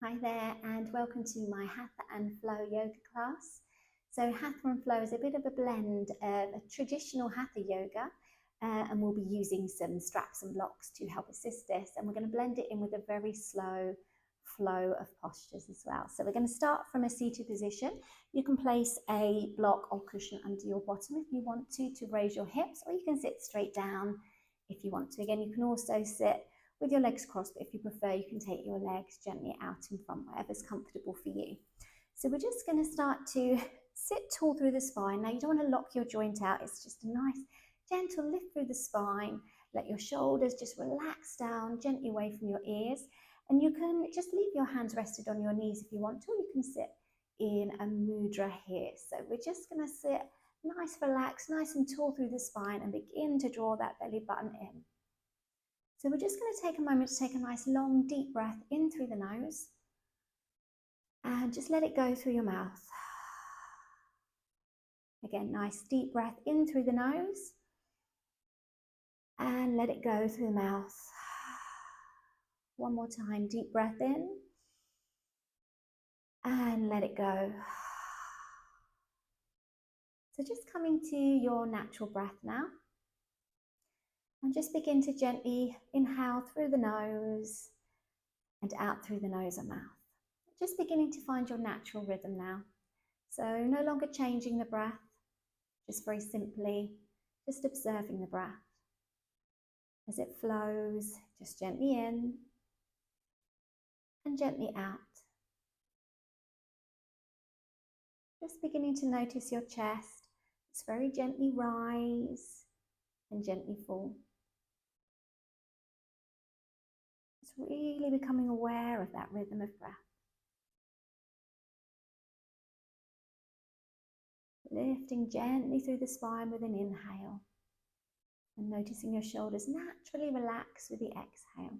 Hi there, and welcome to my Hatha and Flow yoga class. So Hatha and Flow is a bit of a blend of a traditional Hatha yoga, and we'll be using some straps and blocks to help assist this, and we're going to blend it in with a very slow flow of postures as well. So we're going to start from a seated position. You can place a block or cushion under your bottom if you want to raise your hips, or you can sit straight down if you want to. Again, you can also sit with your legs crossed, but if you prefer, you can take your legs gently out in front, whatever's comfortable for you. So we're just going to start to sit tall through the spine. Now, you don't want to lock your joint out. It's just a nice, gentle lift through the spine. Let your shoulders just relax down gently away from your ears. And you can just leave your hands rested on your knees if you want to, or you can sit in a mudra here. So we're just going to sit nice, relaxed, nice and tall through the spine and begin to draw that belly button in. So we're just going to take a moment to take a nice long deep breath in through the nose and just let it go through your mouth. Again, nice deep breath in through the nose and let it go through the mouth. One more time, deep breath in and let it go. So just coming to your natural breath now. And just begin to gently inhale through the nose and out through the nose and mouth. Just beginning to find your natural rhythm now. So no longer changing the breath, just very simply, just observing the breath. As it flows, just gently in and gently out. Just beginning to notice your chest. It's very gently rise and gently fall. It's really becoming aware of that rhythm of breath. Lifting gently through the spine with an inhale and noticing your shoulders naturally relax with the exhale.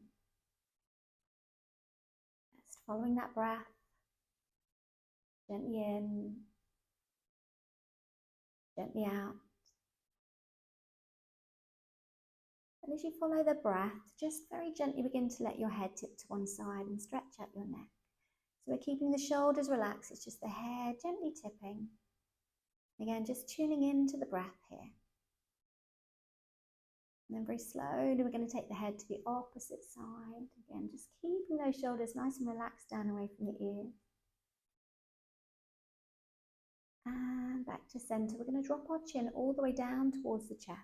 Just following that breath, gently in, gently out. And as you follow the breath, just very gently begin to let your head tip to one side and stretch out your neck. So we're keeping the shoulders relaxed, it's just the hair gently tipping. Again, just tuning into the breath here. And then very slowly, we're going to take the head to the opposite side. Again, just keeping those shoulders nice and relaxed down away from the ears. And back to center. We're going to drop our chin all the way down towards the chest.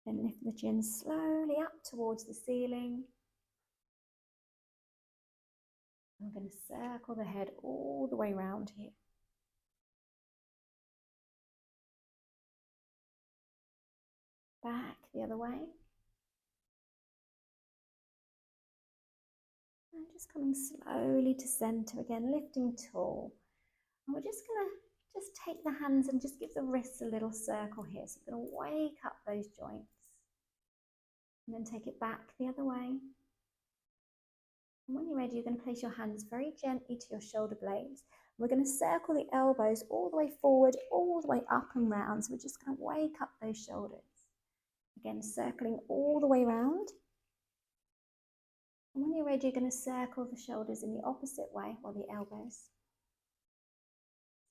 Then lift the chin slowly up towards the ceiling. And we're going to circle the head all the way around here. Back the other way. And just coming slowly to center again, lifting tall. And we're just going to take the hands and just give the wrists a little circle here. So we're going to wake up those joints. And then take it back the other way. And when you're ready, you're going to place your hands very gently to your shoulder blades. We're going to circle the elbows all the way forward, all the way up and round. So we're just going to wake up those shoulders. Again, circling all the way around. And when you're ready, you're going to circle the shoulders in the opposite way, or the elbows.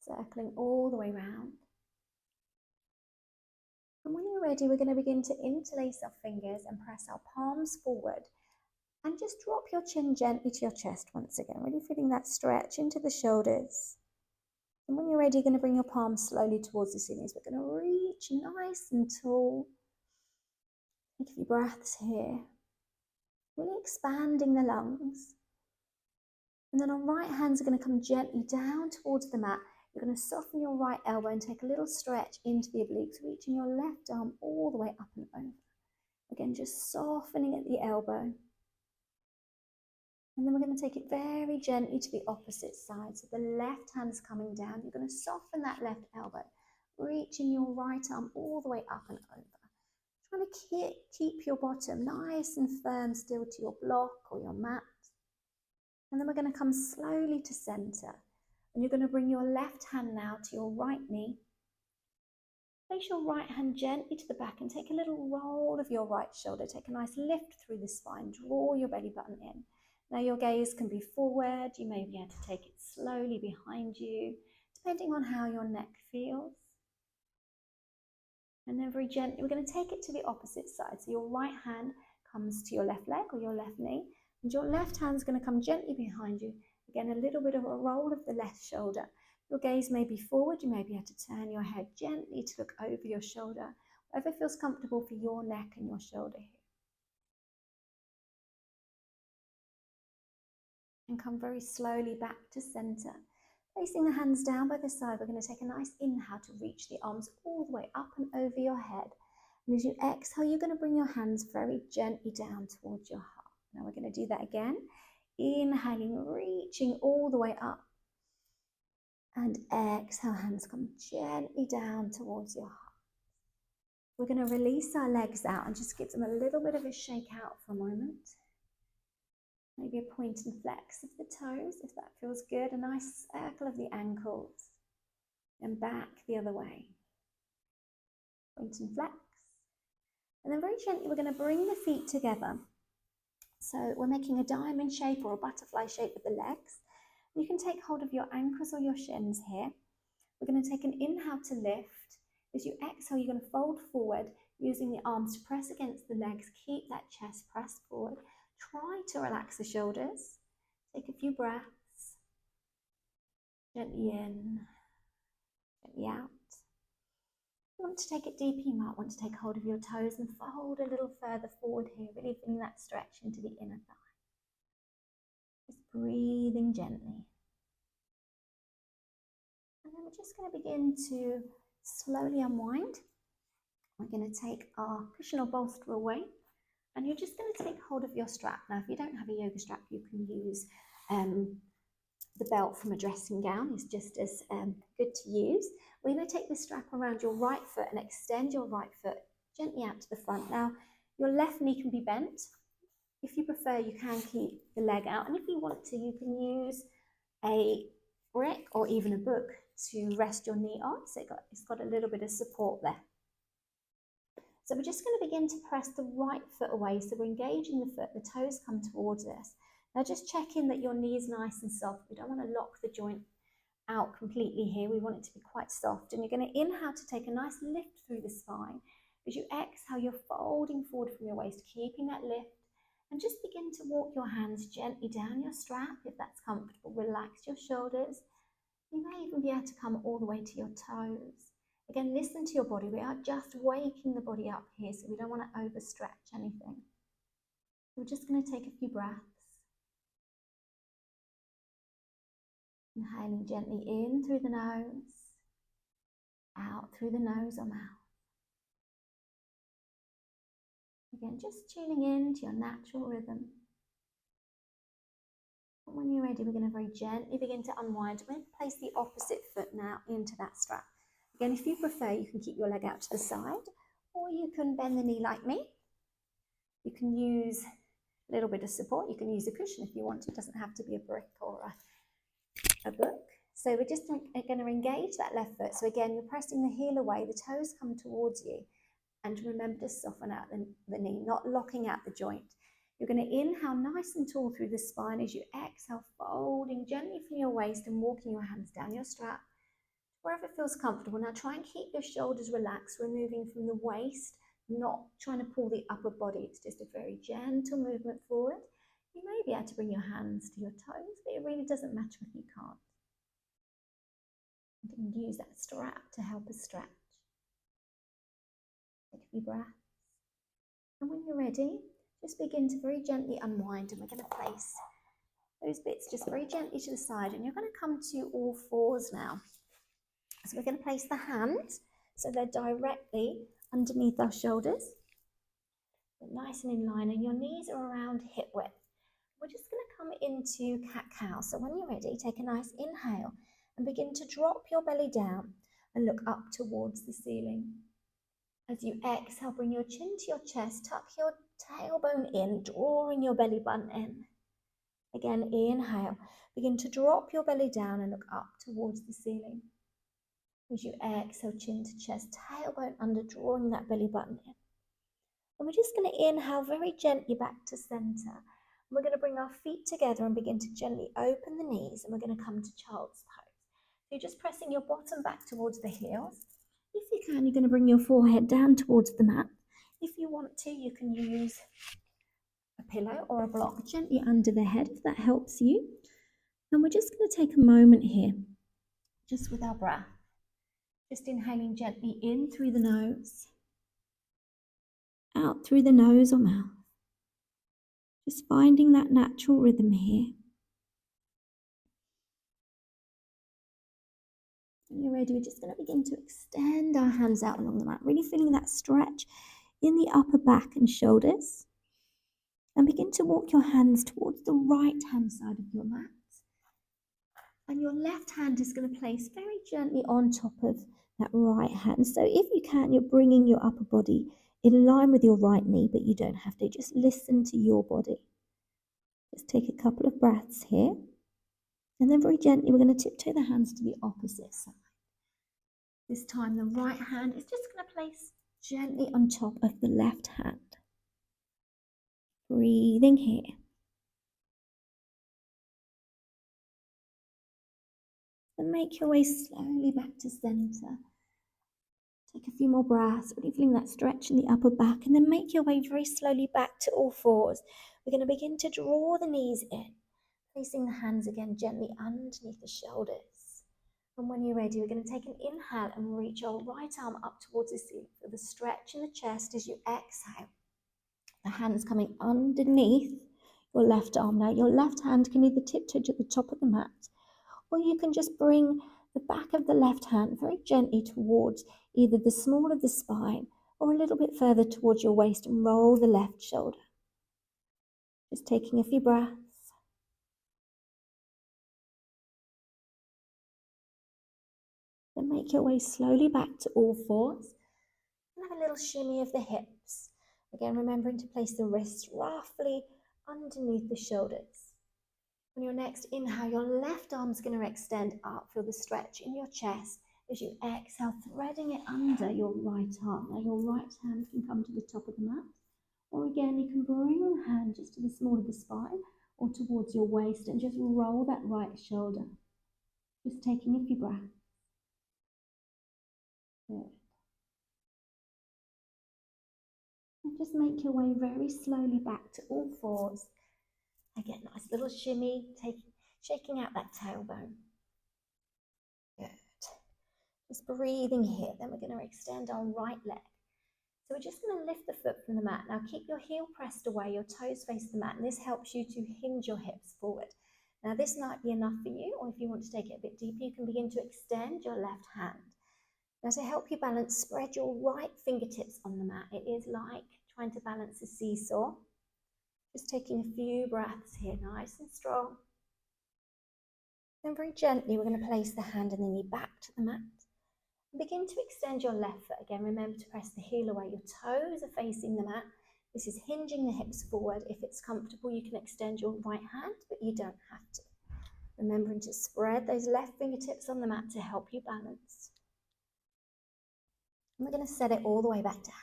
Circling all the way around. And when you're ready, we're going to begin to interlace our fingers and press our palms forward. And just drop your chin gently to your chest once again, really feeling that stretch into the shoulders. And when you're ready, you're going to bring your palms slowly towards the ceiling. So we're going to reach nice and tall. Take a few breaths here. Really expanding the lungs. And then our right hands are going to come gently down towards the mat. You're going to soften your right elbow and take a little stretch into the obliques, reaching your left arm all the way up and over. Again, just softening at the elbow. And then we're going to take it very gently to the opposite side. So the left hand is coming down. You're going to soften that left elbow, reaching your right arm all the way up and over. Trying to keep your bottom nice and firm still to your block or your mat. And then we're going to come slowly to center. And you're going to bring your left hand now to your right knee. Place your right hand gently to the back and take a little roll of your right shoulder. Take a nice lift through the spine. Draw your belly button in. Now your gaze can be forward. You may be able to take it slowly behind you, depending on how your neck feels. And then very gently, we're going to take it to the opposite side. So your right hand comes to your left leg or your left knee, and your left hand is going to come gently behind you. Again, a little bit of a roll of the left shoulder. Your gaze may be forward. You may be able to turn your head gently to look over your shoulder, whatever feels comfortable for your neck and your shoulder here. And come very slowly back to center. Placing the hands down by the side, we're going to take a nice inhale to reach the arms all the way up and over your head. And as you exhale, you're going to bring your hands very gently down towards your heart. Now we're going to do that again. Inhaling, reaching all the way up. And exhale, hands come gently down towards your heart. We're going to release our legs out and just give them a little bit of a shake out for a moment. Maybe a point and flex of the toes, if that feels good. A nice circle of the ankles. And back the other way. Point and flex. And then very gently, we're going to bring the feet together. So we're making a diamond shape or a butterfly shape with the legs. You can take hold of your ankles or your shins here. We're going to take an inhale to lift. As you exhale, you're going to fold forward, using the arms to press against the legs. Keep that chest pressed forward. Try to relax the shoulders. Take a few breaths. Gently in, gently out. If you want to take it deeper, you might want to take hold of your toes and fold a little further forward here, really feeling that stretch into the inner thigh. Just breathing gently. And then we're just going to begin to slowly unwind. We're going to take our cushion or bolster away. And you're just going to take hold of your strap. Now, if you don't have a yoga strap, you can use the belt from a dressing gown. It's just as good to use. We're going to take the strap around your right foot and extend your right foot gently out to the front. Now, your left knee can be bent. If you prefer, you can keep the leg out. And if you want to, you can use a brick or even a book to rest your knee on. So it's got a little bit of support there. So we're just going to begin to press the right foot away. So we're engaging the foot, the toes come towards us. Now just check in that your knee is nice and soft. We don't want to lock the joint out completely here. We want it to be quite soft. And you're going to inhale to take a nice lift through the spine. As you exhale, you're folding forward from your waist, keeping that lift. And just begin to walk your hands gently down your strap if that's comfortable. Relax your shoulders. You may even be able to come all the way to your toes. Again, listen to your body. We are just waking the body up here, so we don't want to overstretch anything. We're just going to take a few breaths. Inhaling gently in through the nose, out through the nose or mouth. Again, just tuning in to your natural rhythm. And when you're ready, we're going to very gently begin to unwind. We're going to place the opposite foot now into that strap. Again, if you prefer, you can keep your leg out to the side, or you can bend the knee like me. You can use a little bit of support. You can use a cushion if you want. It doesn't have to be a brick or a book. So we're just going to engage that left foot. So again, you're pressing the heel away, the toes come towards you. And remember to soften out the knee, not locking out the joint. You're going to inhale nice and tall through the spine. As you exhale, folding gently from your waist and walking your hands down your strap, wherever feels comfortable. Now try and keep your shoulders relaxed. We're moving from the waist, not trying to pull the upper body. It's just a very gentle movement forward. You may be able to bring your hands to your toes, but it really doesn't matter if you can't. You can use that strap to help us stretch. Take a few breaths. And when you're ready, just begin to very gently unwind, and we're going to place those bits just very gently to the side, and you're going to come to all fours now. So we're going to place the hands so they're directly underneath our shoulders. They're nice and in line, and your knees are around hip width. We're just going to come into cat-cow. So when you're ready, take a nice inhale and begin to drop your belly down and look up towards the ceiling. As you exhale, bring your chin to your chest, tuck your tailbone in, drawing your belly button in. Again, inhale. Begin to drop your belly down and look up towards the ceiling. As you exhale, chin to chest, tailbone under, drawing that belly button in. And we're just going to inhale very gently back to center. We're going to bring our feet together and begin to gently open the knees, and we're going to come to child's pose. So you're just pressing your bottom back towards the heels. If you can, you're going to bring your forehead down towards the mat. If you want to, you can use a pillow or a block gently under the head if that helps you. And we're just going to take a moment here, just with our breath. Just inhaling gently in through the nose, out through the nose or mouth. Just finding that natural rhythm here. When you're ready, we're just going to begin to extend our hands out along the mat, really feeling that stretch in the upper back and shoulders. And begin to walk your hands towards the right hand side of your mat. And your left hand is going to place very gently on top of that right hand. So if you can, you're bringing your upper body in line with your right knee, but you don't have to. Just listen to your body. Just take a couple of breaths here. And then very gently, we're going to tiptoe the hands to the opposite side. This time, the right hand is just going to place gently on top of the left hand. Breathing here. And make your way slowly back to center. Take a few more breaths, really feeling that stretch in the upper back, and then make your way very slowly back to all fours. We're going to begin to draw the knees in, placing the hands again gently underneath the shoulders. And when you're ready, we're going to take an inhale and reach our right arm up towards the ceiling. Feel the stretch in the chest as you exhale. The hands coming underneath your left arm. Now, your left hand can either tiptoe to the top of the mat, or you can just bring the back of the left hand very gently towards either the small of the spine or a little bit further towards your waist and roll the left shoulder. Just taking a few breaths. Then make your way slowly back to all fours and have a little shimmy of the hips. Again, remembering to place the wrists roughly underneath the shoulders. On your next inhale, your left arm's going to extend up. Feel the stretch in your chest as you exhale, threading it under your right arm. Now your right hand can come to the top of the mat, or again, you can bring your hand just to the small of the spine or towards your waist and just roll that right shoulder. Just taking a few breaths. Good. And just make your way very slowly back to all fours. Again, nice little shimmy, shaking out that tailbone. Good. Just breathing here. Then we're going to extend our right leg. So we're just going to lift the foot from the mat. Now keep your heel pressed away, your toes face the mat, and this helps you to hinge your hips forward. Now this might be enough for you, or if you want to take it a bit deeper, you can begin to extend your left hand. Now to help you balance, spread your right fingertips on the mat. It is like trying to balance a seesaw. Just taking a few breaths here, nice and strong. Then very gently, we're going to place the hand and the knee back to the mat. Begin to extend your left foot. Again, remember to press the heel away. Your toes are facing the mat. This is hinging the hips forward. If it's comfortable, you can extend your right hand, but you don't have to. Remembering to spread those left fingertips on the mat to help you balance. And we're going to set it all the way back down.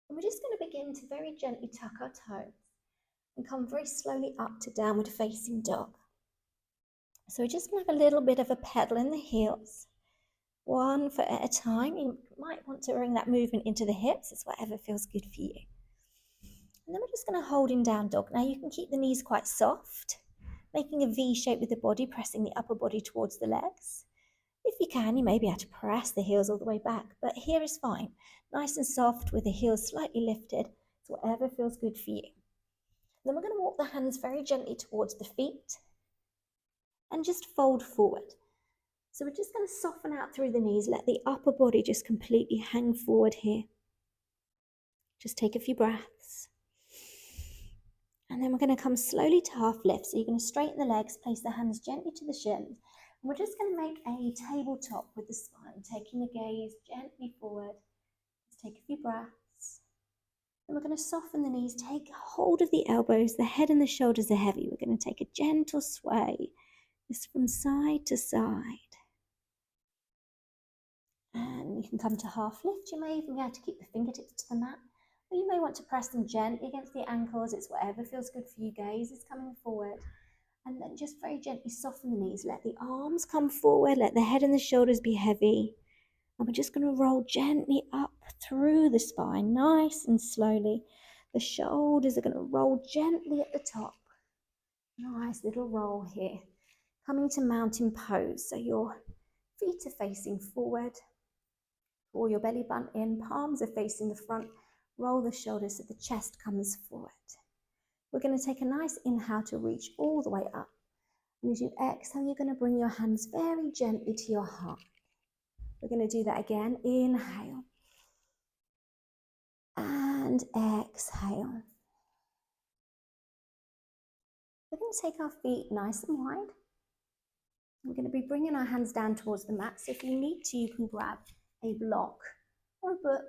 And we're just going to begin to very gently tuck our toes and come very slowly up to downward facing dog. So we're just going to have a little bit of a pedal in the heels. One foot at a time. You might want to bring that movement into the hips. It's whatever feels good for you. And then we're just going to hold in down dog. Now you can keep the knees quite soft, making a V shape with the body, pressing the upper body towards the legs. If you can, you may be able to press the heels all the way back, but here is fine. Nice and soft with the heels slightly lifted. It's whatever feels good for you. And then we're going to walk the hands very gently towards the feet and just fold forward. So we're just going to soften out through the knees, let the upper body just completely hang forward here. Just take a few breaths. And then we're going to come slowly to half lift. So you're going to straighten the legs, place the hands gently to the shins. And we're just going to make a tabletop with the spine, taking the gaze gently forward. Just take a few breaths. Then we're going to soften the knees, take hold of the elbows, the head and the shoulders are heavy. We're going to take a gentle sway, just from side to side. Then you can come to half lift. You may even be able to keep the fingertips to the mat, or you may want to press them gently against the ankles. It's whatever feels good for you. Gaze is coming forward. And then just very gently soften the knees. Let the arms come forward. Let the head and the shoulders be heavy. And we're just going to roll gently up through the spine, nice and slowly. The shoulders are going to roll gently at the top. Nice little roll here. Coming to mountain pose. So your feet are facing forward. Pull your belly button in. Palms are facing the front. Roll the shoulders so the chest comes forward. We're going to take a nice inhale to reach all the way up. And as you exhale, you're going to bring your hands very gently to your heart. We're going to do that again. Inhale. And exhale. We're going to take our feet nice and wide. We're going to be bringing our hands down towards the mat. So if you need to, you can grab a block or a book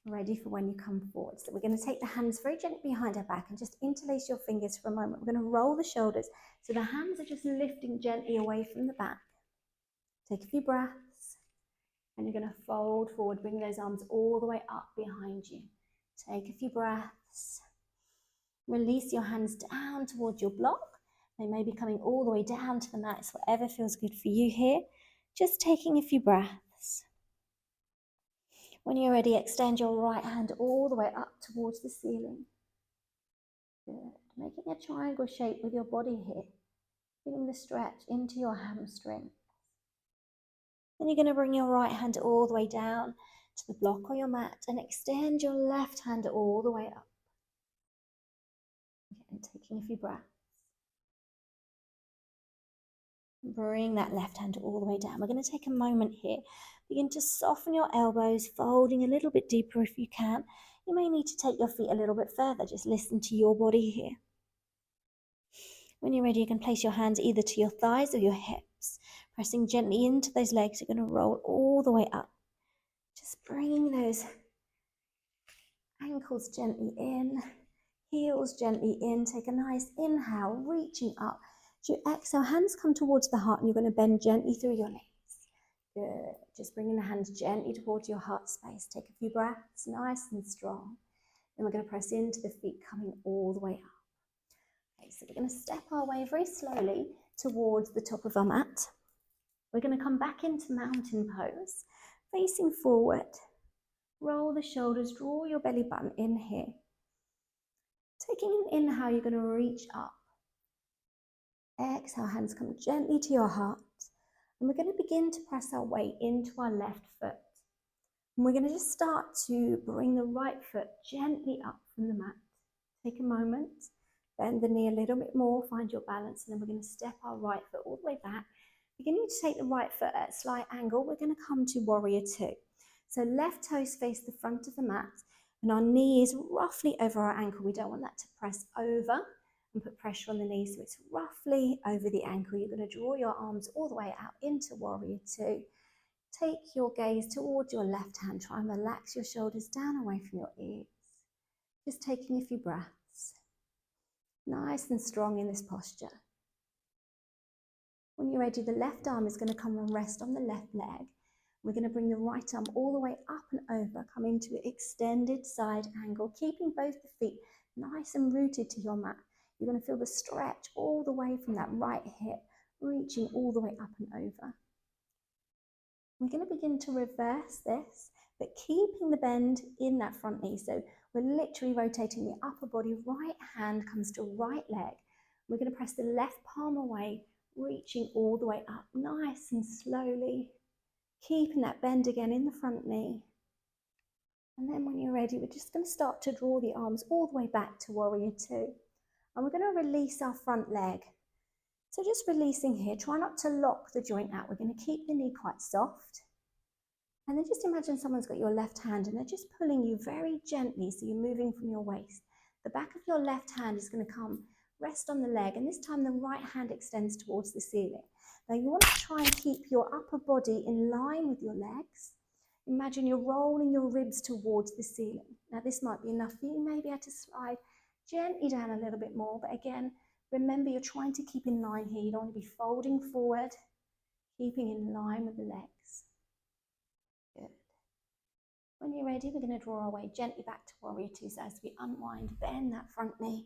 ready for when you come forward. So we're going to take the hands very gently behind our back and just interlace your fingers for a moment. We're going to roll the shoulders so the hands are just lifting gently away from the back. Take a few breaths and you're going to fold forward, bring those arms all the way up behind you. Take a few breaths. Release your hands down towards your block. They may be coming all the way down to the mat. It's whatever feels good for you here. Just taking a few breaths. When you're ready, extend your right hand all the way up towards the ceiling. Good. Making a triangle shape with your body here. Feeling the stretch into your hamstring. Then you're going to bring your right hand all the way down to the block or your mat and extend your left hand all the way up. Again, taking a few breaths. Bring that left hand all the way down. We're going to take a moment here. Begin to soften your elbows, folding a little bit deeper if you can. You may need to take your feet a little bit further. Just listen to your body here. When you're ready, you can place your hands either to your thighs or your hips. Pressing gently into those legs, you're going to roll all the way up. Just bringing those ankles gently in, heels gently in. Take a nice inhale, reaching up. As you exhale, hands come towards the heart and you're going to bend gently through your knees. Good. Just bringing the hands gently towards your heart space. Take a few breaths, nice and strong. Then we're going to press into the feet, coming all the way up. Okay, so we're going to step our way very slowly towards the top of our mat. We're going to come back into mountain pose, facing forward. Roll the shoulders, draw your belly button in here. Taking an inhale, you're going to reach up. Exhale, hands come gently to your heart. And we're going to begin to press our way into our left foot. And we're going to just start to bring the right foot gently up from the mat. Take a moment, bend the knee a little bit more, find your balance, and then we're going to step our right foot all the way back. Beginning to take the right foot at a slight angle, we're going to come to warrior two. So left toes face the front of the mat, and our knee is roughly over our ankle. We don't want that to press over and put pressure on the knee, so it's roughly over the ankle. You're going to draw your arms all the way out into warrior two. Take your gaze towards your left hand. Try and relax your shoulders down away from your ears. Just taking a few breaths. Nice and strong in this posture. When you're ready, the left arm is going to come and rest on the left leg. We're going to bring the right arm all the way up and over, coming to an extended side angle, keeping both the feet nice and rooted to your mat. You're going to feel the stretch all the way from that right hip, reaching all the way up and over. We're going to begin to reverse this, but keeping the bend in that front knee. So we're literally rotating the upper body, right hand comes to right leg. We're going to press the left palm away, reaching all the way up, nice and slowly. Keeping that bend again in the front knee. And then when you're ready, we're just going to start to draw the arms all the way back to warrior two. And we're going to release our front leg. So just releasing here, try not to lock the joint out. We're going to keep the knee quite soft. And then just imagine someone's got your left hand and they're just pulling you very gently, so you're moving from your waist. The back of your left hand is going to come, rest on the leg, and this time the right hand extends towards the ceiling. Now you want to try and keep your upper body in line with your legs. Imagine you're rolling your ribs towards the ceiling. Now this might be enough for you. You may be able to slide gently down a little bit more, but again, remember you're trying to keep in line here. You don't want to be folding forward, keeping in line with the legs. When you're ready, we're going to draw our way gently back to warrior two. So as we unwind, bend that front knee,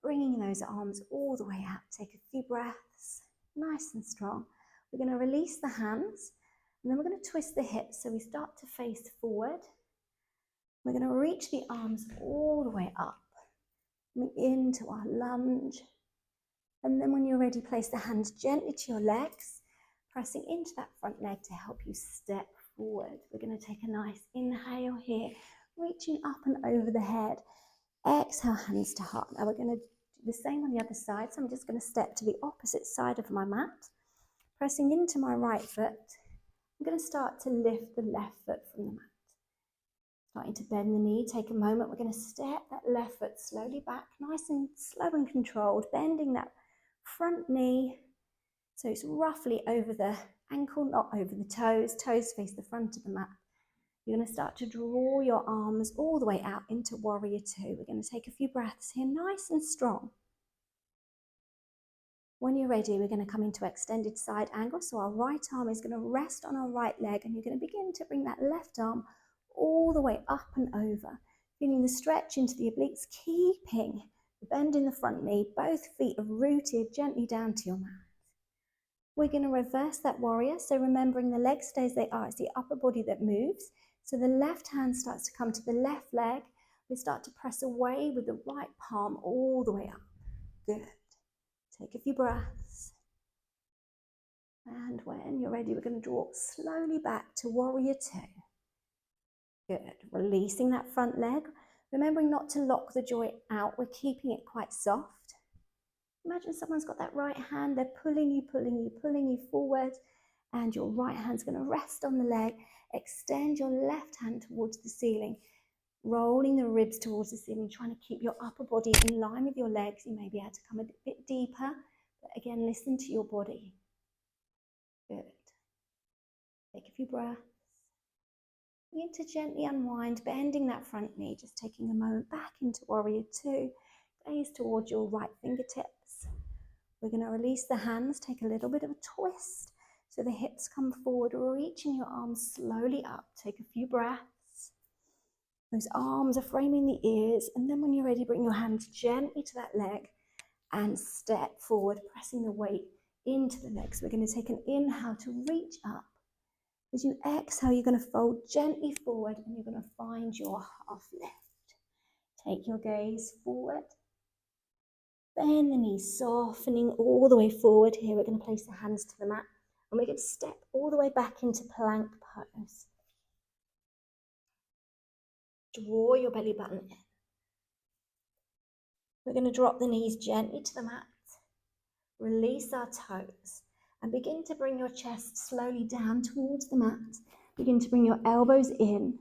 bringing those arms all the way out. Take a few breaths, nice and strong. We're going to release the hands, and then we're going to twist the hips so we start to face forward. We're going to reach the arms all the way up, into our lunge. And then when you're ready, place the hands gently to your legs, pressing into that front leg to help you step forward. We're going to take a nice inhale here, reaching up and over the head. Exhale, hands to heart. Now we're going to do the same on the other side. So I'm just going to step to the opposite side of my mat, pressing into my right foot. I'm going to start to lift the left foot from the mat. Starting to bend the knee, take a moment. We're going to step that left foot slowly back, nice and slow and controlled, bending that front knee so it's roughly over the ankle, not over the toes. Toes face the front of the mat. You're going to start to draw your arms all the way out into warrior two. We're going to take a few breaths here, nice and strong. When you're ready, we're going to come into extended side angle. So our right arm is going to rest on our right leg, and you're going to begin to bring that left arm all the way up and over, feeling the stretch into the obliques, keeping the bend in the front knee. Both feet are rooted gently down to your mat. We're going to reverse that warrior. So remembering the legs stay as they are, it's the upper body that moves. So the left hand starts to come to the left leg. We start to press away with the right palm all the way up. Good. Take a few breaths. And when you're ready, we're going to draw slowly back to warrior two. Good. Releasing that front leg. Remembering not to lock the joint out. We're keeping it quite soft. Imagine someone's got that right hand. They're pulling you forward. And your right hand's going to rest on the leg. Extend your left hand towards the ceiling. Rolling the ribs towards the ceiling. Trying to keep your upper body in line with your legs. You may be able to come a bit deeper. But again, listen to your body. Good. Take a few breaths. Begin to gently unwind, bending that front knee, just taking a moment back into warrior two. Gaze towards your right fingertips. We're going to release the hands, take a little bit of a twist so the hips come forward, reaching your arms slowly up. Take a few breaths. Those arms are framing the ears, and then when you're ready, bring your hands gently to that leg and step forward, pressing the weight into the legs. We're going to take an inhale to reach up. As you exhale, you're going to fold gently forward and you're going to find your half lift. Take your gaze forward. Bend the knees, softening all the way forward. Here we're going to place the hands to the mat and we're going to step all the way back into plank pose. Draw your belly button in. We're going to drop the knees gently to the mat. Release our toes and begin to bring your chest slowly down towards the mat. Begin to bring your elbows in.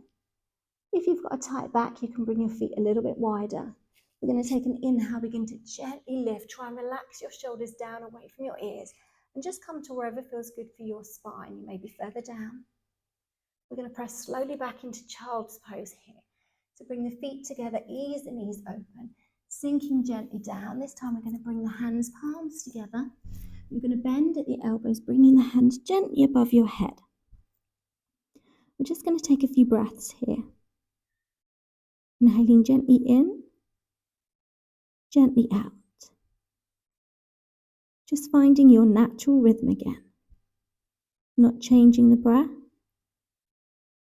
If you've got a tight back, you can bring your feet a little bit wider. We're going to take an inhale, begin to gently lift. Try and relax your shoulders down away from your ears and just come to wherever feels good for your spine. You may be further down. We're going to press slowly back into child's pose here. So bring the feet together, ease the knees open, sinking gently down. This time we're going to bring the hands, palms together. You're going to bend at the elbows, bringing the hands gently above your head. We're just going to take a few breaths here. Inhaling gently in, gently out. Just finding your natural rhythm again. Not changing the breath,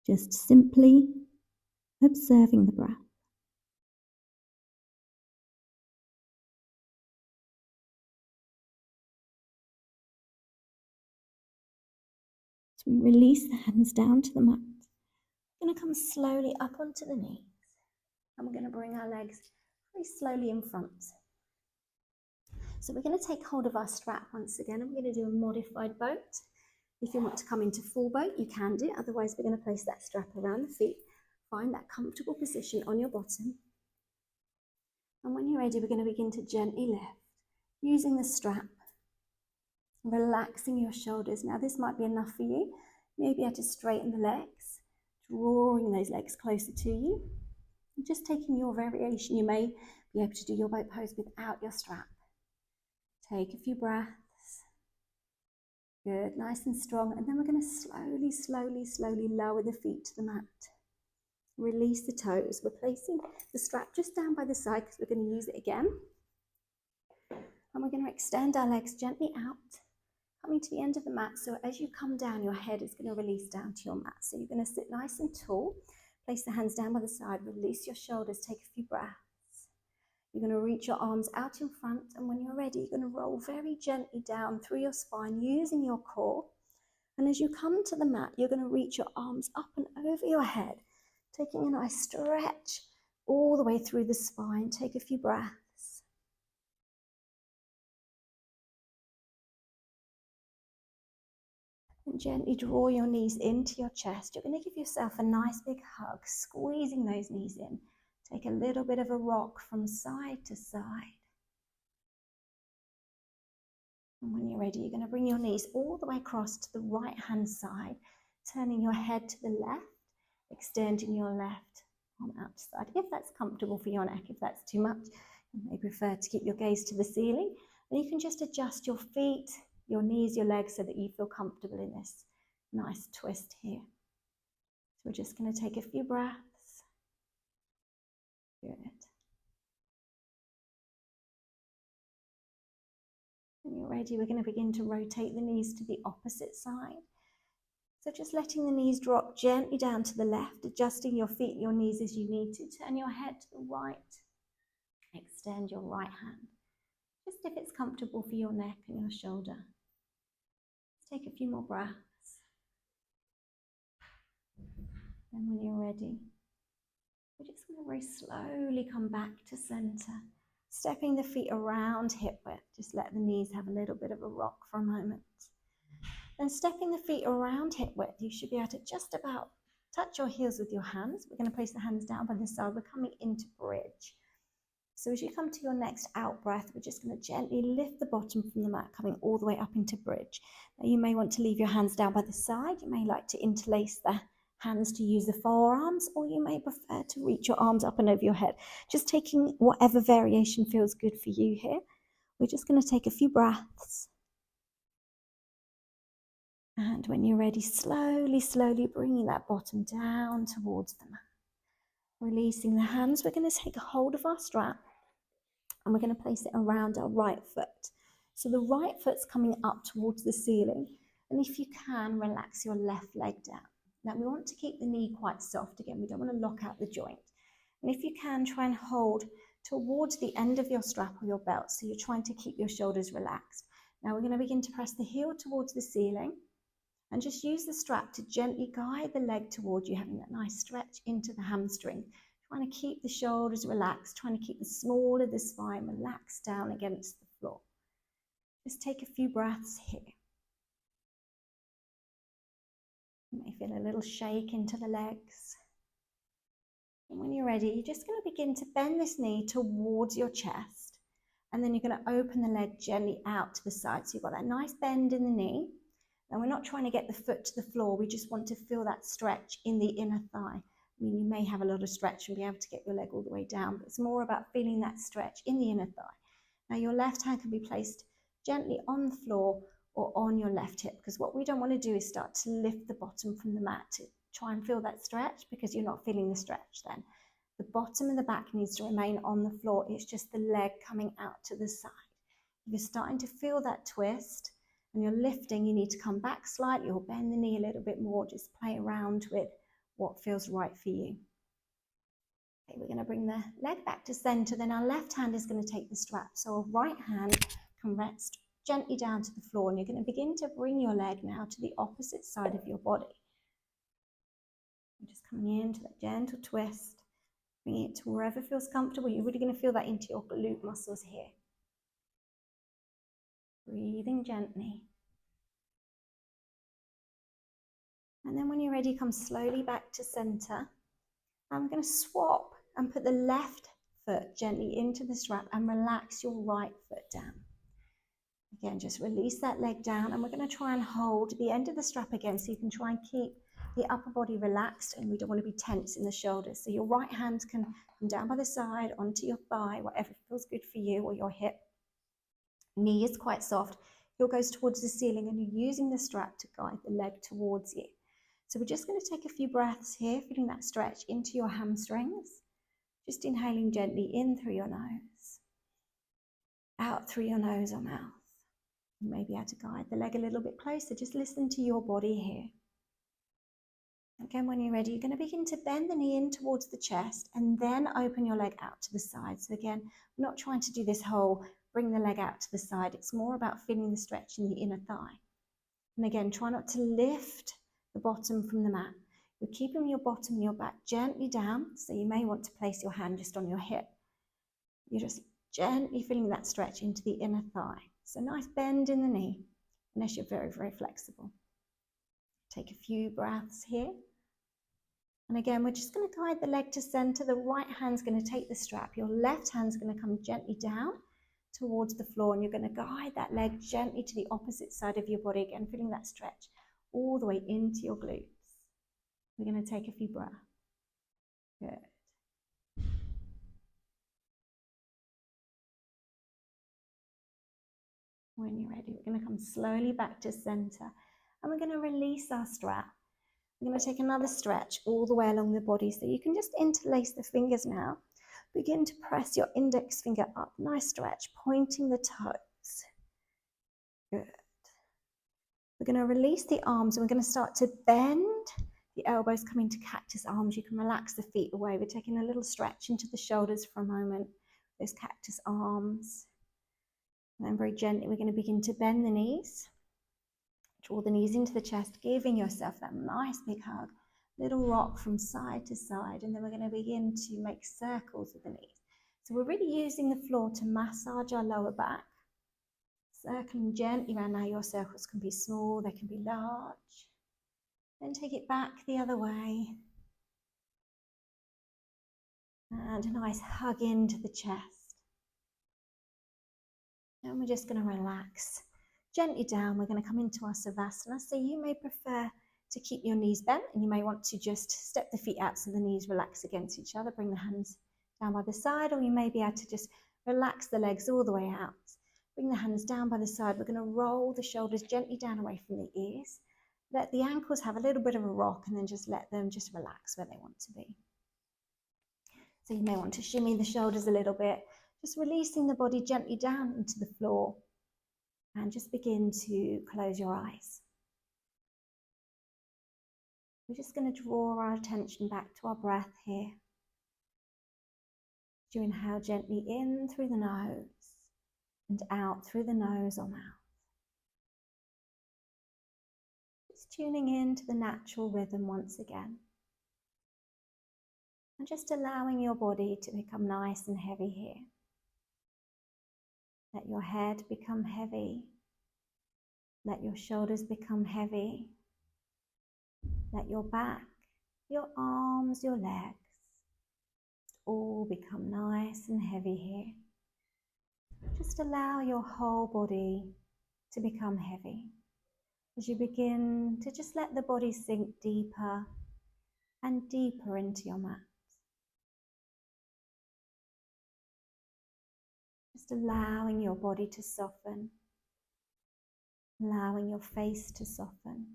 just simply observing the breath. So we release the hands down to the mat. We're going to come slowly up onto the knees. And we're going to bring our legs very slowly in front. So we're going to take hold of our strap once again, and we're going to do a modified boat. If you want to come into full boat, you can do. Otherwise, we're going to place that strap around the feet. Find that comfortable position on your bottom. And when you're ready, we're going to begin to gently lift, using the strap, relaxing your shoulders. Now, this might be enough for you. Maybe able to straighten the legs, drawing those legs closer to you. And just taking your variation, you may be able to do your boat pose without your strap. Take a few breaths. Good, nice and strong. And then we're going to slowly lower the feet to the mat. Release the toes. We're placing the strap just down by the side because we're going to use it again. And we're going to extend our legs gently out, coming to the end of the mat. So as you come down, your head is going to release down to your mat. So you're going to sit nice and tall. Place the hands down by the side. Release your shoulders. Take a few breaths. You're going to reach your arms out in front. And when you're ready, you're going to roll very gently down through your spine using your core. And as you come to the mat, you're going to reach your arms up and over your head, taking a nice stretch all the way through the spine. Take a few breaths. And gently draw your knees into your chest. You're going to give yourself a nice big hug, squeezing those knees in. Take a little bit of a rock from side to side. And when you're ready, you're going to bring your knees all the way across to the right-hand side, turning your head to the left, extending your left arm out to side. If that's comfortable for your neck, if that's too much, you may prefer to keep your gaze to the ceiling. And you can just adjust your feet, your knees, your legs so that you feel comfortable in this nice twist here. So we're just going to take a few breaths. Good. When you're ready, we're going to begin to rotate the knees to the opposite side. So just letting the knees drop gently down to the left, adjusting your feet and your knees as you need to. Turn your head to the right. Extend your right hand. Just if it's comfortable for your neck and your shoulder. Let's take a few more breaths. Then when you're ready, we're just going to very slowly come back to center. Stepping the feet around hip width. Just let the knees have a little bit of a rock for a moment. Then stepping the feet around hip width, you should be able to just about touch your heels with your hands. We're going to place the hands down by the side. We're coming into bridge. So as you come to your next out breath, we're just going to gently lift the bottom from the mat, coming all the way up into bridge. Now you may want to leave your hands down by the side. You may like to interlace the hands to use the forearms, or you may prefer to reach your arms up and over your head. Just taking whatever variation feels good for you here. We're just going to take a few breaths. And when you're ready, slowly, slowly bringing that bottom down towards the mat. Releasing the hands, we're going to take a hold of our strap and we're going to place it around our right foot. So the right foot's coming up towards the ceiling. And if you can, relax your left leg down. Now we want to keep the knee quite soft again. We don't want to lock out the joint. And if you can, try and hold towards the end of your strap or your belt. So you're trying to keep your shoulders relaxed. Now we're going to begin to press the heel towards the ceiling. And just use the strap to gently guide the leg towards you, having that nice stretch into the hamstring. Trying to keep the shoulders relaxed, trying to keep the small of the spine relaxed down against the floor. Just take a few breaths here. You may feel a little shake into the legs. And when you're ready, you're just going to begin to bend this knee towards your chest. And then you're going to open the leg gently out to the side. So you've got that nice bend in the knee. And we're not trying to get the foot to the floor. We just want to feel that stretch in the inner thigh. I mean, you may have a lot of stretch and be able to get your leg all the way down, but it's more about feeling that stretch in the inner thigh. Now, your left hand can be placed gently on the floor or on your left hip, because what we don't want to do is start to lift the bottom from the mat to try and feel that stretch, because you're not feeling the stretch then. The bottom and the back needs to remain on the floor. It's just the leg coming out to the side. If you're starting to feel that twist, and you're lifting, you need to come back slightly or bend the knee a little bit more. Just play around with what feels right for you. Okay, we're going to bring the leg back to center. Then our left hand is going to take the strap. So our right hand can rest gently down to the floor. And you're going to begin to bring your leg now to the opposite side of your body. You're just coming into that gentle twist. Bring it to wherever feels comfortable. You're really going to feel that into your glute muscles here. Breathing gently. And then when you're ready, come slowly back to center. I'm going to swap and put the left foot gently into the strap and relax your right foot down. Again, just release that leg down, and we're going to try and hold the end of the strap again so you can try and keep the upper body relaxed, and we don't want to be tense in the shoulders. So your right hand can come down by the side onto your thigh, whatever feels good for you, or your hip. Knee is quite soft. Heel goes towards the ceiling, and you're using the strap to guide the leg towards you. So we're just going to take a few breaths here, feeling that stretch into your hamstrings. Just inhaling gently in through your nose, out through your nose or mouth. You may be able to guide the leg a little bit closer. Just listen to your body here. Again, when you're ready, you're going to begin to bend the knee in towards the chest and then open your leg out to the side. So again, we're not trying to do this whole bring the leg out to the side. It's more about feeling the stretch in the inner thigh. And again, try not to lift the bottom from the mat. You're keeping your bottom and your back gently down. So you may want to place your hand just on your hip. You're just gently feeling that stretch into the inner thigh. So nice bend in the knee, unless you're very, very flexible. Take a few breaths here. And again, we're just going to guide the leg to center. The right hand's going to take the strap. Your left hand's going to come gently down towards the floor, and you're going to guide that leg gently to the opposite side of your body. Again, feeling that stretch all the way into your glutes. We're going to take a few breaths. Good. When you're ready, we're going to come slowly back to center, and we're going to release our strap. We're going to take another stretch all the way along the body. So you can just interlace the fingers now. Begin to press your index finger up. Nice stretch, pointing the toes. Good. We're going to release the arms, and we're going to start to bend the elbows, coming to cactus arms. You can relax the feet away. We're taking a little stretch into the shoulders for a moment. Those cactus arms. And then very gently, we're going to begin to bend the knees. Draw the knees into the chest, giving yourself that nice big hug. Little rock from side to side, and then we're going to begin to make circles with the knees. So we're really using the floor to massage our lower back. Circling gently around. Now your circles can be small, they can be large. Then take it back the other way. And a nice hug into the chest. And we're just going to relax gently down. We're going to come into our Savasana. So you may prefer to keep your knees bent, and you may want to just step the feet out so the knees relax against each other. Bring the hands down by the side, or you may be able to just relax the legs all the way out. Bring the hands down by the side. We're going to roll the shoulders gently down away from the ears. Let the ankles have a little bit of a rock, and then just let them just relax where they want to be. So you may want to shimmy the shoulders a little bit, just releasing the body gently down into the floor. And just begin to close your eyes. We're just going to draw our attention back to our breath here. As you inhale gently in through the nose and out through the nose or mouth. Just tuning in to the natural rhythm once again. And just allowing your body to become nice and heavy here. Let your head become heavy. Let your shoulders become heavy. Let your back, your arms, your legs all become nice and heavy here. Just allow your whole body to become heavy as you begin to just let the body sink deeper and deeper into your mat. Just allowing your body to soften, allowing your face to soften,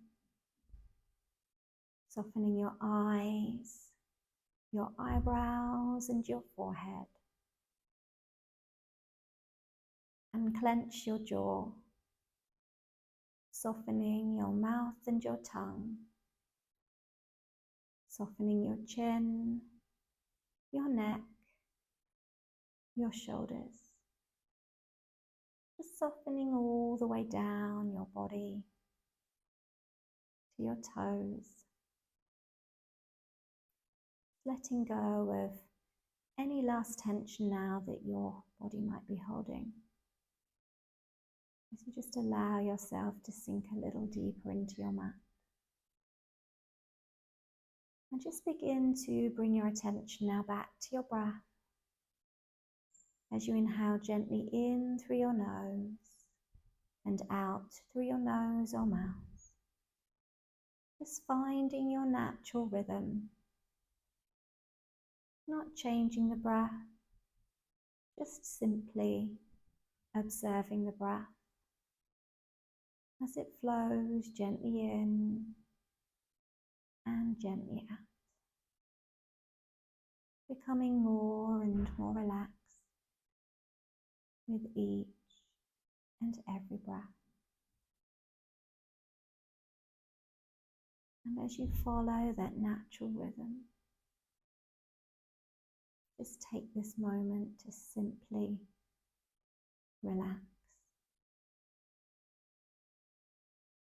softening your eyes, your eyebrows and your forehead. Unclench your jaw, softening your mouth and your tongue, softening your chin, your neck, your shoulders. Just softening all the way down your body to your toes. Letting go of any last tension now that your body might be holding. As you just allow yourself to sink a little deeper into your mat. And just begin to bring your attention now back to your breath. As you inhale gently in through your nose and out through your nose or mouth. Just finding your natural rhythm. Not changing the breath, just simply observing the breath as it flows gently in and gently out, becoming more and more relaxed with each and every breath. And as you follow that natural rhythm, just take this moment to simply relax.